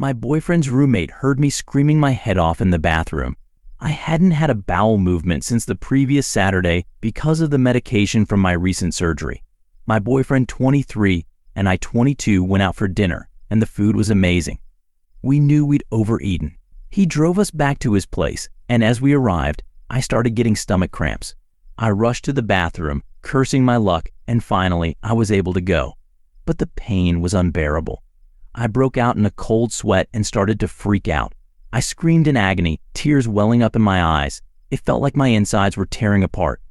My boyfriend's roommate heard me screaming my head off in the bathroom. I hadn't had a bowel movement since the previous Saturday because of the medication from my recent surgery. My boyfriend, 23, and I, 22, went out for dinner, and the food was amazing. We knew we'd overeaten. He drove us back to his place, and as we arrived, I started getting stomach cramps. I rushed to the bathroom, cursing my luck, and finally, I was able to go. But the pain was unbearable. I broke out in a cold sweat and started to freak out. I screamed in agony, tears welling up in my eyes. It felt like my insides were tearing apart.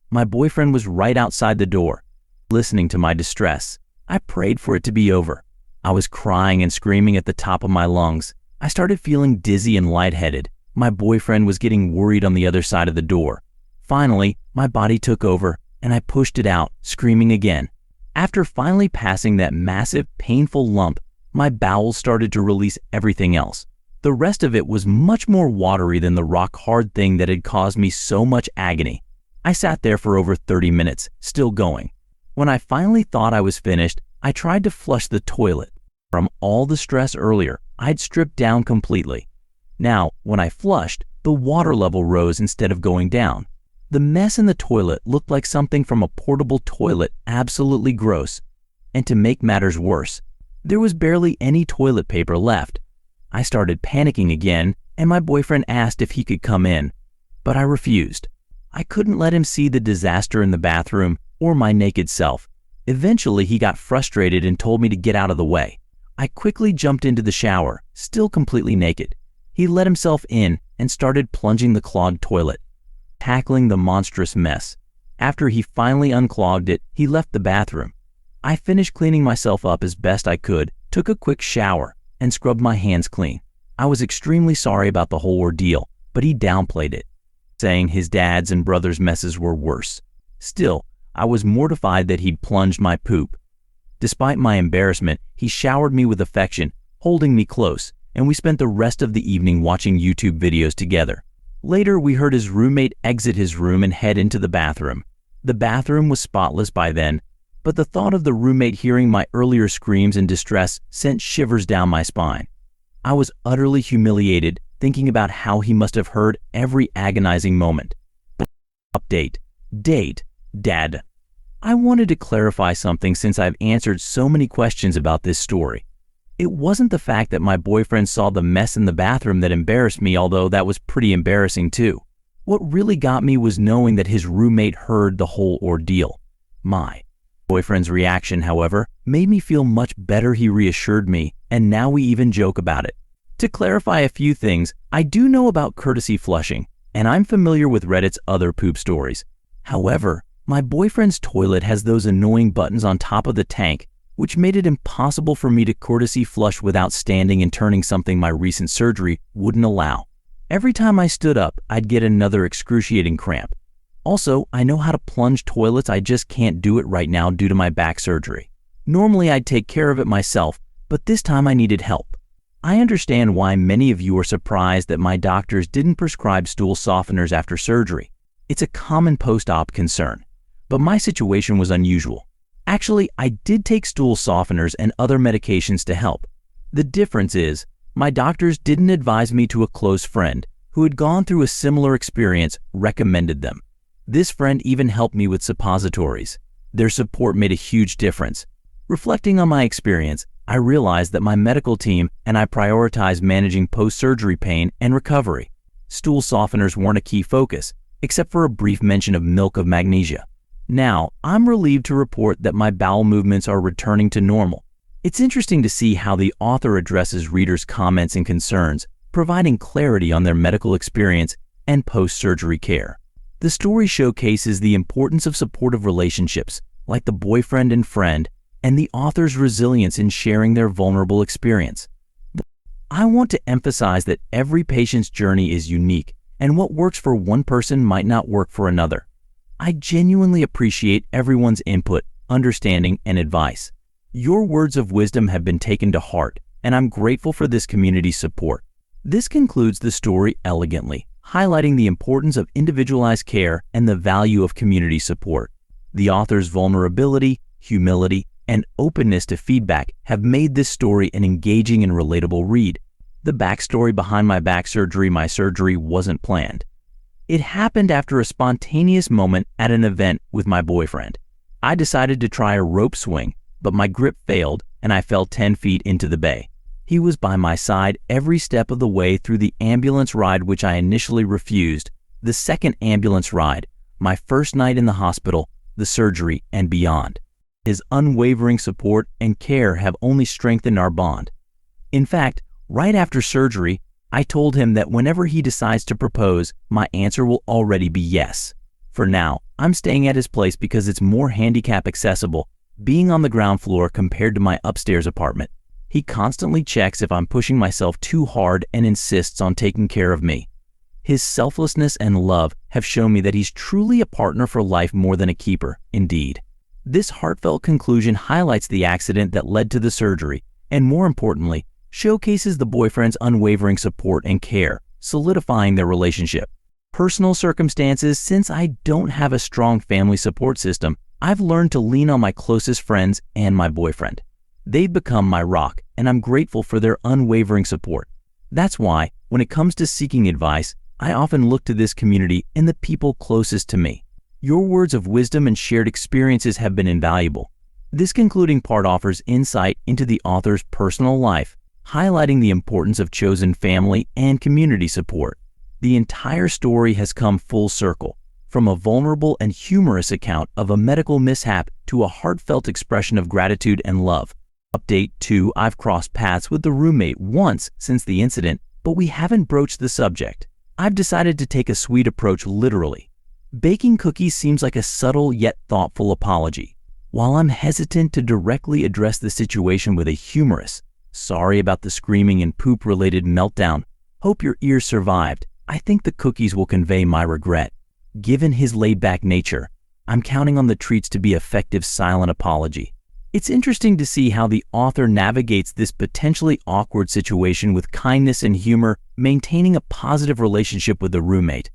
My boyfriend was right outside the door, listening to my distress. I prayed for it to be over. I was crying and screaming at the top of my lungs. I started feeling dizzy and lightheaded. My boyfriend was getting worried on the other side of the door. Finally, my body took over, and I pushed it out, screaming again. After finally passing that massive, painful lump, my bowels started to release everything else. The rest of it was much more watery than the rock-hard thing that had caused me so much agony. I sat there for over 30 minutes, still going. When I finally thought I was finished, I tried to flush the toilet. From all the stress earlier, I'd stripped down completely. Now, when I flushed, the water level rose instead of going down. The mess in the toilet looked like something from a portable toilet, absolutely gross. And to make matters worse, there was barely any toilet paper left. I started panicking again, and my boyfriend asked if he could come in, but I refused. I couldn't let him see the disaster in the bathroom or my naked self. Eventually, he got frustrated and told me to get out of the way. I quickly jumped into the shower, still completely naked. He let himself in and started plunging the clogged toilet, tackling the monstrous mess. After he finally unclogged it, he left the bathroom. I finished cleaning myself up as best I could, took a quick shower, and scrubbed my hands clean. I was extremely sorry about the whole ordeal, but he downplayed it, saying his dad's and brother's messes were worse. Still, I was mortified that he'd plunged my poop. Despite my embarrassment, he showered me with affection, holding me close, and we spent the rest of the evening watching YouTube videos together. Later, we heard his roommate exit his room and head into the bathroom. The bathroom was spotless by then, but the thought of the roommate hearing my earlier screams and distress sent shivers down my spine. I was utterly humiliated, thinking about how he must have heard every agonizing moment. Update. Date. Dad. I wanted to clarify something since I've answered so many questions about this story. It wasn't the fact that my boyfriend saw the mess in the bathroom that embarrassed me, although that was pretty embarrassing too. What really got me was knowing that his roommate heard the whole ordeal. My boyfriend's reaction, however, made me feel much better. He reassured me, and now we even joke about it. To clarify a few things, I do know about courtesy flushing, and I'm familiar with Reddit's other poop stories. However, my boyfriend's toilet has those annoying buttons on top of the tank, which made it impossible for me to courtesy flush without standing and turning, something my recent surgery wouldn't allow. Every time I stood up, I'd get another excruciating cramp. Also, I know how to plunge toilets, I just can't do it right now due to my back surgery. Normally I'd take care of it myself, but this time I needed help. I understand why many of you are surprised that my doctors didn't prescribe stool softeners after surgery. It's a common post-op concern, but my situation was unusual. Actually, I did take stool softeners and other medications to help. The difference is, my doctors didn't advise me to a close friend who had gone through a similar experience, recommended them. This friend even helped me with suppositories. Their support made a huge difference. Reflecting on my experience, I realized that my medical team and I prioritized managing post-surgery pain and recovery. Stool softeners weren't a key focus, except for a brief mention of milk of magnesia. Now, I'm relieved to report that my bowel movements are returning to normal. It's interesting to see how the author addresses readers' comments and concerns, providing clarity on their medical experience and post-surgery care. The story showcases the importance of supportive relationships, like the boyfriend and friend, and the author's resilience in sharing their vulnerable experience. I want to emphasize that every patient's journey is unique, and what works for one person might not work for another. I genuinely appreciate everyone's input, understanding, and advice. Your words of wisdom have been taken to heart, and I'm grateful for this community's support. This concludes the story elegantly, highlighting the importance of individualized care and the value of community support. The author's vulnerability, humility, and openness to feedback have made this story an engaging and relatable read. The backstory behind my back surgery: my surgery wasn't planned. It happened after a spontaneous moment at an event with my boyfriend. I decided to try a rope swing, but my grip failed and I fell 10 feet into the bay. He was by my side every step of the way through the ambulance ride, which I initially refused, the second ambulance ride, my first night in the hospital, the surgery, and beyond. His unwavering support and care have only strengthened our bond. In fact, right after surgery, I told him that whenever he decides to propose, my answer will already be yes. For now, I'm staying at his place because it's more handicap accessible, being on the ground floor compared to my upstairs apartment. He constantly checks if I'm pushing myself too hard and insists on taking care of me. His selflessness and love have shown me that he's truly a partner for life more than a keeper, indeed. This heartfelt conclusion highlights the accident that led to the surgery, and more importantly, showcases the boyfriend's unwavering support and care, solidifying their relationship. Personal circumstances: since I don't have a strong family support system, I've learned to lean on my closest friends and my boyfriend. They've become my rock, and I'm grateful for their unwavering support. That's why, when it comes to seeking advice, I often look to this community and the people closest to me. Your words of wisdom and shared experiences have been invaluable. This concluding part offers insight into the author's personal life, highlighting the importance of chosen family and community support. The entire story has come full circle, from a vulnerable and humorous account of a medical mishap to a heartfelt expression of gratitude and love. Update 2: I've crossed paths with the roommate once since the incident, but we haven't broached the subject. I've decided to take a sweet approach literally. Baking cookies seems like a subtle yet thoughtful apology. While I'm hesitant to directly address the situation with a humorous, "Sorry about the screaming and poop-related meltdown. Hope your ears survived," I think the cookies will convey my regret. Given his laid-back nature, I'm counting on the treats to be effective silent apology. It's interesting to see how the author navigates this potentially awkward situation with kindness and humor, maintaining a positive relationship with the roommate.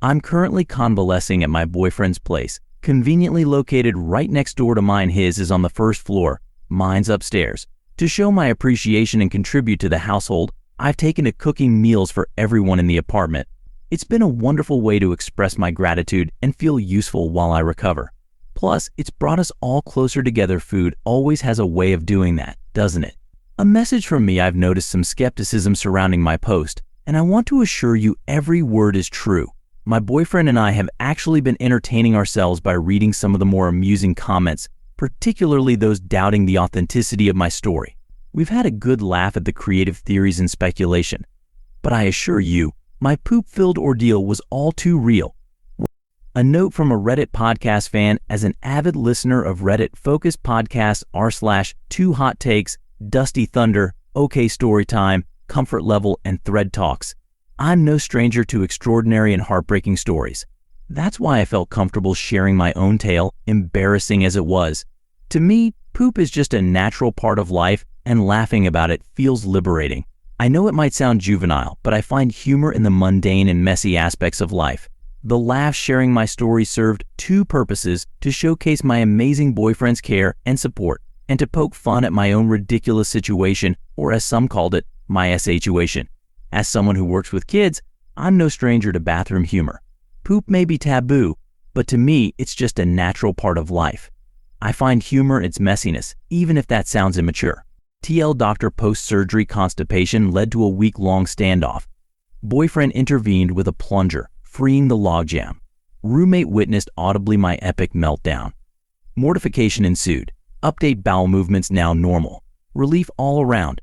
I'm currently convalescing at my boyfriend's place, conveniently located right next door to mine. His is on the first floor, mine's upstairs. To show my appreciation and contribute to the household, I've taken to cooking meals for everyone in the apartment. It's been a wonderful way to express my gratitude and feel useful while I recover. Plus, it's brought us all closer together. Food always has a way of doing that, doesn't it? A message from me: I've noticed some skepticism surrounding my post, and I want to assure you every word is true. My boyfriend and I have actually been entertaining ourselves by reading some of the more amusing comments, particularly those doubting the authenticity of my story. We've had a good laugh at the creative theories and speculation. But I assure you, my poop-filled ordeal was all too real. A note from a Reddit podcast fan: as an avid listener of Reddit-focused podcasts r/2 hot takes, Dusty Thunder, OK Storytime, Comfort Level, and Thread Talks, I'm no stranger to extraordinary and heartbreaking stories. That's why I felt comfortable sharing my own tale, embarrassing as it was. To me, poop is just a natural part of life, and laughing about it feels liberating. I know it might sound juvenile, but I find humor in the mundane and messy aspects of life. The laugh sharing my story served two purposes: to showcase my amazing boyfriend's care and support, and to poke fun at my own ridiculous situation, or as some called it, my situation. As someone who works with kids, I'm no stranger to bathroom humor. Poop may be taboo, but to me, it's just a natural part of life. I find humor in its messiness, even if that sounds immature. TL doctor: post-surgery constipation led to a week-long standoff. Boyfriend intervened with a plunger, freeing the logjam. Roommate witnessed audibly my epic meltdown. Mortification ensued. Update: bowel movements now normal. Relief all around.